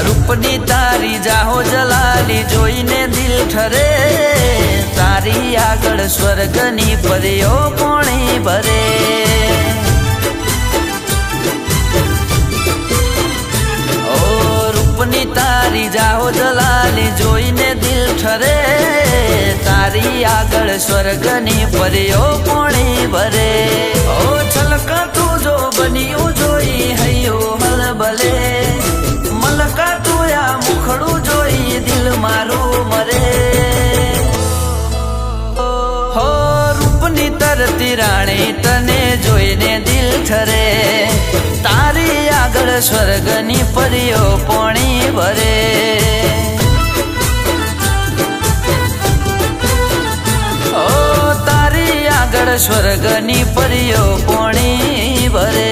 रूपनी तारी जाहो जलाली जोईने दिल ठरे तारी आगळ स्वर्गनी परियो पोणी भरे ओ रूपनी तारी जाहो जलाली जोईने दिल ठरे तारी आगळ स्वर्गनी परियो पोणी भरे ओ छलका तू जो बनियो जोई हयो हलबले मलका तू या मुखड़ू जोई दिल मारू मरे हो रूपनी तरती राणी तने जोईने दिल ठरे तारी आगळ स्वर्गनी परियो पोणी भरे ओ तारी आगळ स्वर्गनी परियो पोणी भरे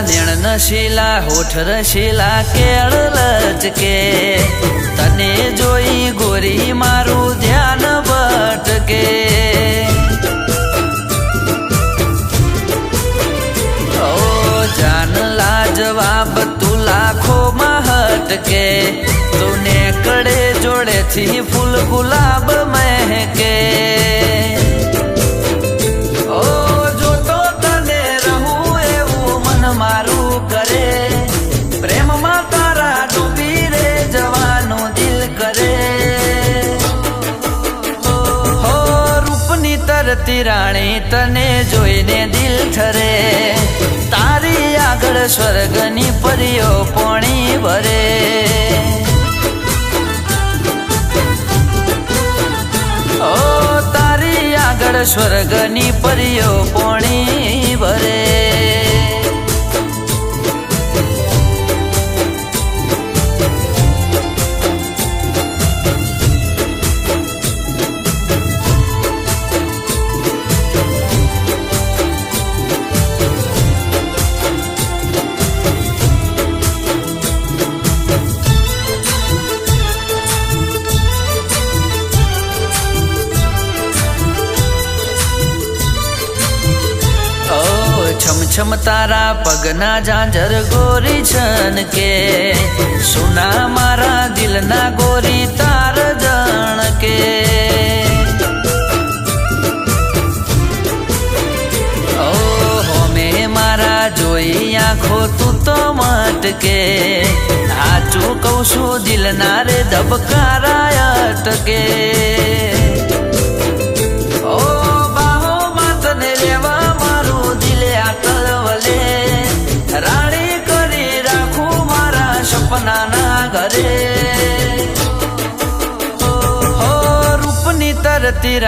नेण नशीला होठ रशीला केळ लचके तने जोई गोरी मारू ध्यान भटके ओ जान लाजवाब तू लाखो महटके तूने कड़े जोड़े थी फूल गुलाब महके मारू करे प्रेम मा तारा डूबी रे जवानो दिल करे हो रूपनी तरती राणी तने जोईने दिल ठरे तारी आगळ स्वर्गनी परियो पोणी भरे ओ तारी आगळ स्वर्गनी परियो पोणी भरे छम छम तारा पगना झांझर गोरी छन के सुना मारा दिल ना गोरी तार जण के ओ होमे मारा जोई आँखो तू तो मटके हाचू कौशु दिल ना रे धबकारा अटके ओ बाहो मातने लेवा राणी करी राखू मारा सपना ना घरे हो रूपनी तरती